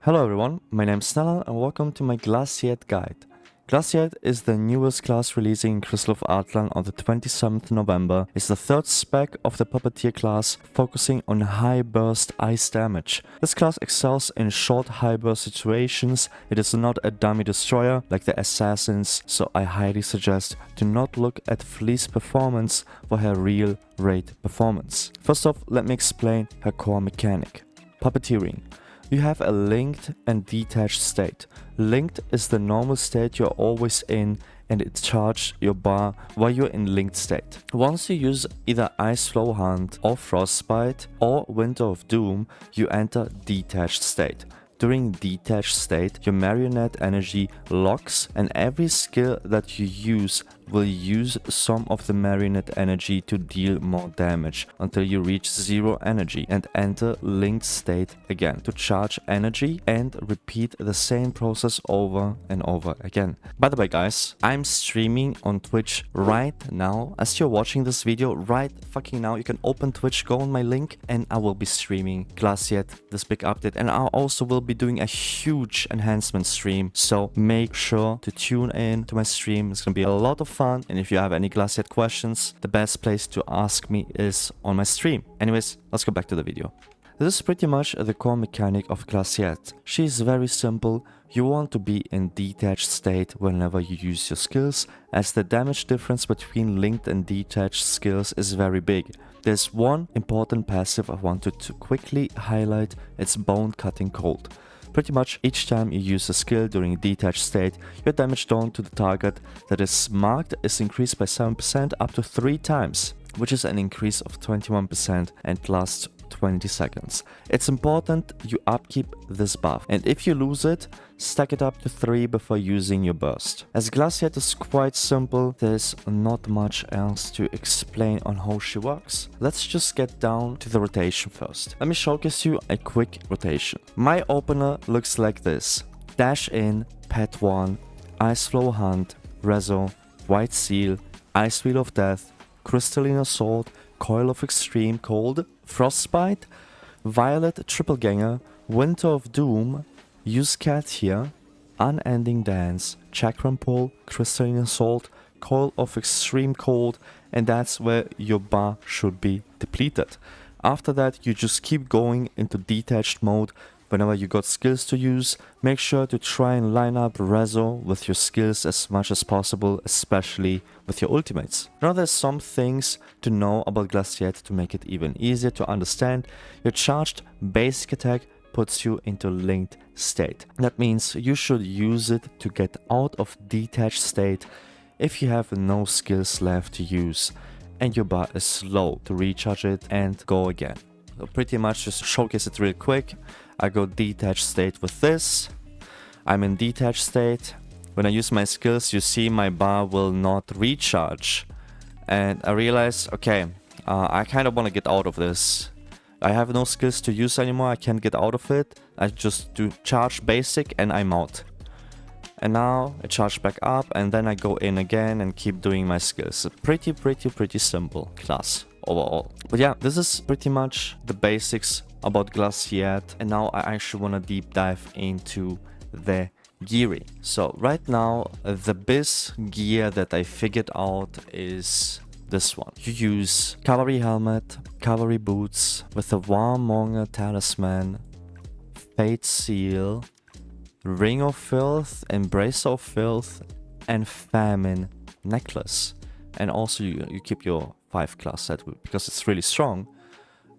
Hello everyone, my name is Atlan and welcome to my Glaciette guide. Glaciette is the newest class releasing in Crystal of Atlan on the 27th November. It's the third spec of the Puppeteer class, focusing on high burst ice damage. This class excels in short high burst situations. It is not a dummy destroyer like the assassins, so I highly suggest to not look at FLEECE performance for her real raid performance. First off, let me explain her core mechanic. Puppeteering. You have a linked and detached state. Linked is the normal state you're always in, and it charges your bar while you're in linked state. Once you use either Ice Flow Hunt or Frostbite or Winter of Doom, you enter detached state. During detached state, your marionette energy locks, and every skill that you use will use some of the marionette energy to deal more damage until you reach 0 energy and enter linked state again to charge energy and repeat the same process over and over again. By the way guys, I'm streaming on Twitch right now. As you're watching this video right fucking now, you can open Twitch, go on my link, and I will be streaming Glaciette, this big update, and I also will be doing a huge enhancement stream, so make sure to tune in to my stream. It's gonna be a lot of fun, and if you have any Glaciette questions, the best place to ask me is on my stream. Anyways, let's go back to the video. This is pretty much the core mechanic of Glaciette. She is very simple. You want to be in detached state whenever you use your skills, as the damage difference between linked and detached skills is very big. There's one important passive I wanted to quickly highlight. It's Bone Cutting Cold. Pretty much each time you use a skill during detached state, your damage done to the target that is marked is increased by 7% up to 3 times, which is an increase of 21% and lasts 20 seconds. It's important you upkeep this buff, and if you lose it, stack it up to 3 before using your burst. As Glaciette is quite simple, there's not much else to explain on how she works. Let's just get down to the rotation first. Let me showcase you a quick rotation. My opener looks like this: Dash in, Pet 1, Ice Flow Hunt, Rezo, White Seal, Ice Wheel of Death, Crystalline Assault, Coil of Extreme Cold, Frostbite, Violet Triple Ganger, Winter of Doom, Use Cat here, Unending Dance, Chakram Pull, Crystalline Assault, Coil of Extreme Cold, and that's where your bar should be depleted. After that, you just keep going into detached mode. Whenever you got skills to use, make sure to try and line up Rezo with your skills as much as possible, especially with your ultimates. Now there's some things to know about Glaciette to make it even easier to understand. Your charged basic attack puts you into linked state. That means you should use it to get out of detached state if you have no skills left to use and your bar is slow to recharge it and go again. So pretty much just showcase it real quick. I go detached state with this. I'm in detached state. When I use my skills, you see my bar will not recharge. And I realize, okay, I kind of want to get out of this. I have no skills to use anymore. I can't get out of it. I just do charge basic and I'm out. And now I charge back up and then I go in again and keep doing my skills. A pretty simple class overall. But yeah, this is pretty much the basics about Glaciette, and now I actually want to deep dive into the gearing. So right now the BIS gear that I figured out is this one. You use cavalry helmet, cavalry boots with a Warmonger talisman, Fate seal, Ring of Filth, Embrace of Filth, and Famine necklace. And also you keep your 5 class set because it's really strong.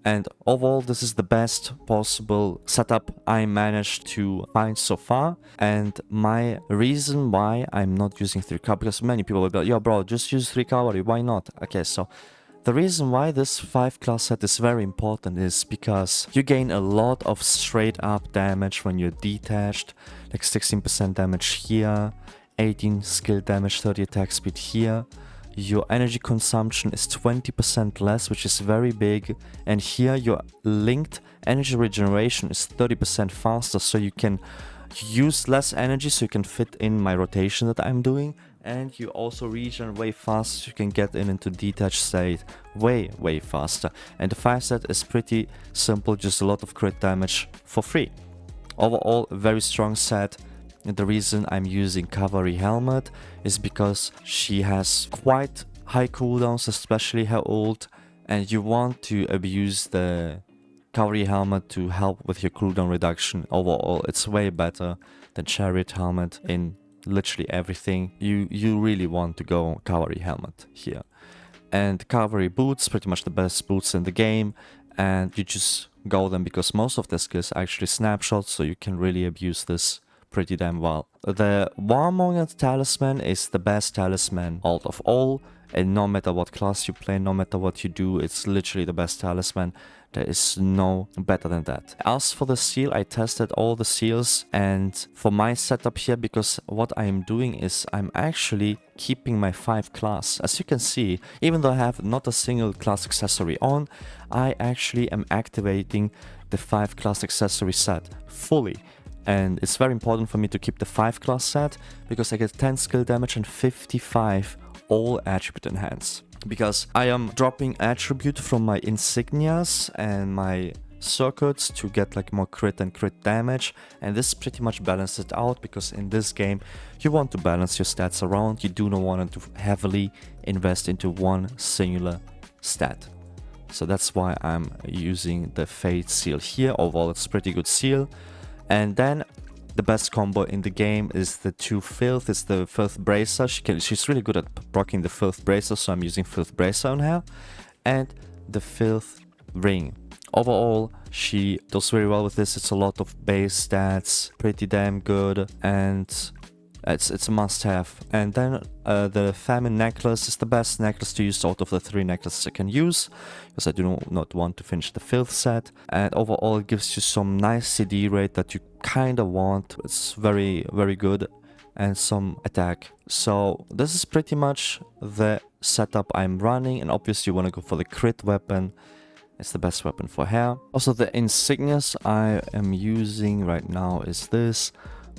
And overall, this is the best possible setup I managed to find so far. And my reason why I'm not using 3 cavalry, because many people will be like, yo bro, just use 3 cavalry, why not? Okay, so the reason why this 5 class set is very important is because you gain a lot of straight up damage when you're detached, like 16% damage here, 18 skill damage, 30 attack speed here. Your energy consumption is 20% less, which is very big, and here your linked energy regeneration is 30% faster, so you can use less energy, so you can fit in my rotation that I'm doing, and you also regen way faster, so you can get into detached state way faster. And the 5 set is pretty simple, just a lot of crit damage for free. Overall, very strong set. And the reason I'm using Cavalry Helmet is because she has quite high cooldowns, especially her ult, and you want to abuse the Cavalry Helmet to help with your cooldown reduction. Overall, it's way better than Chariot Helmet in literally everything. You really want to go Cavalry Helmet here. And Cavalry Boots, pretty much the best boots in the game, and you just go them because most of the skills are actually snapshots, so you can really abuse this pretty damn well. The Warmonger Talisman is the best talisman out of all, and no matter what class you play, no matter what you do, it's literally the best talisman. There is no better than that. As for the seal, I tested all the seals, and for my setup here, because what I am doing is I'm actually keeping my 5 class. As you can see, even though I have not a single class accessory on, I actually am activating the 5 class accessory set fully. And it's very important for me to keep the 5 class set, because I get 10 skill damage and 55 all attribute enhance. Because I am dropping attribute from my Insignias and my circuits to get like more crit and crit damage, and this pretty much balances it out, because in this game you want to balance your stats around. You do not want to heavily invest into one singular stat. So that's why I'm using the Fate seal here. Overall, it's a pretty good seal. And then the best combo in the game is the 2 Filth. It's the Filth Bracer. She's really good at proccing the Filth Bracer, so I'm using Filth Bracer on her. And the Filth Ring. Overall, she does very well with this. It's a lot of base stats, pretty damn good, and it's a must-have. And then the Famine Necklace is the best necklace to use out of the 3 necklaces I can use, because I do not want to finish the Filth set. And overall, it gives you some nice CD rate that you kind of want. It's very, very good, and some attack. So this is pretty much the setup I'm running, and obviously you want to go for the crit weapon. It's the best weapon for her. Also, the Insignias I am using right now is this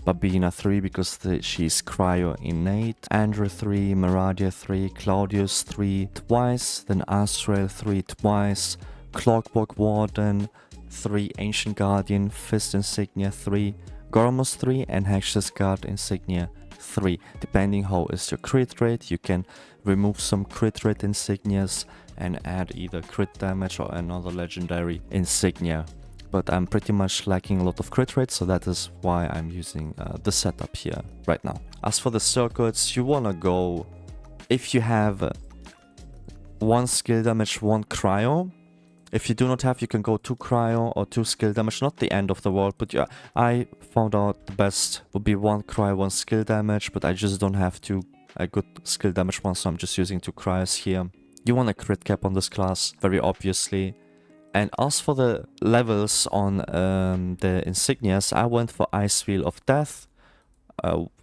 Babina 3, because she's cryo innate, Andrew 3, Meradia 3, Claudius 3 twice, then Astral 3 twice, Clockwork Warden 3, Ancient Guardian, Fist Insignia 3, Gormos 3, and Hex's Guard Insignia 3. Depending how is your crit rate, you can remove some crit rate insignias and add either crit damage or another legendary insignia. But I'm pretty much lacking a lot of crit rate, so that is why I'm using the setup here right now. As for the circuits, you wanna go, if you have 1 skill damage, 1 cryo. If you do not have, you can go 2 cryo or 2 skill damage. Not the end of the world, but yeah, I found out the best would be 1 cryo, 1 skill damage, but I just don't have a good skill damage one, so I'm just using 2 cryos here. You want a crit cap on this class, very obviously. And as for the levels on the Insignias, I went for Ice Wheel of Death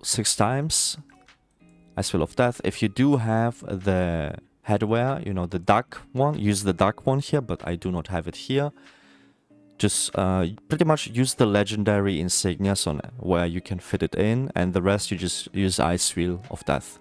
6 times. Ice Wheel of Death. If you do have the headwear, you know, the duck one, use the duck one here, but I do not have it here. Just pretty much use the legendary Insignias on where you can fit it in, and the rest you just use Ice Wheel of Death.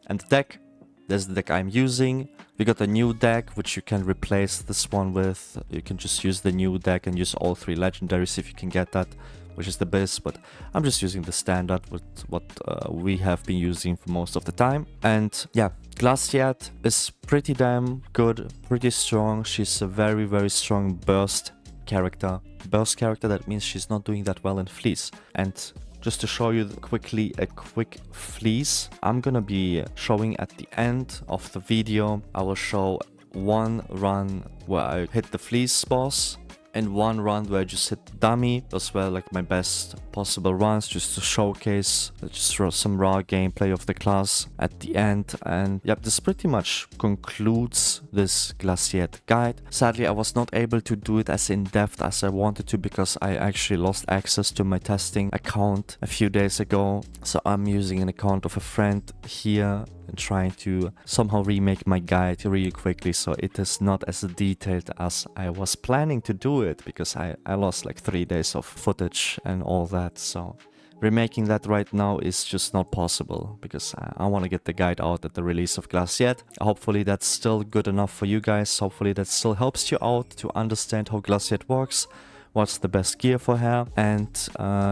And the deck, there's the deck I'm using. We got a new deck which you can replace this one with. You can just use the new deck and use all 3 legendaries if you can get that, which is the BIS, but I'm just using the standard with what we have been using for most of the time. And yeah, Glaciette is pretty damn good, pretty strong. She's a very, very strong burst character. Burst character, that means she's not doing that well in FLEECE. And just to show you quickly a quick FLEECE, I'm gonna be showing at the end of the video. I will show 1 run where I hit the FLEECE boss, and 1 run where I just hit dummy. Those were like my best possible runs, just to showcase just some raw gameplay of the class at the end. And yep, this pretty much concludes this Glaciette guide. Sadly, I was not able to do it as in depth as I wanted to, because I actually lost access to my testing account a few days ago. So I'm using an account of a friend here and trying to somehow remake my guide really quickly, so it is not as detailed as I was planning to do it, because I lost like 3 days of footage and all that. So remaking that right now is just not possible, because I want to get the guide out at the release of Glaciette. Hopefully that's still good enough for you guys. Hopefully that still helps you out to understand how Glaciette works. what's the best gear for her, and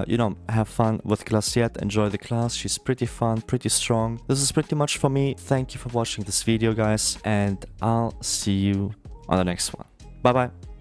you know, have fun with Glaciette, enjoy the class. She's pretty fun, pretty strong. This is pretty much for me. Thank you for watching this video, guys, and I'll see you on the next one. Bye bye.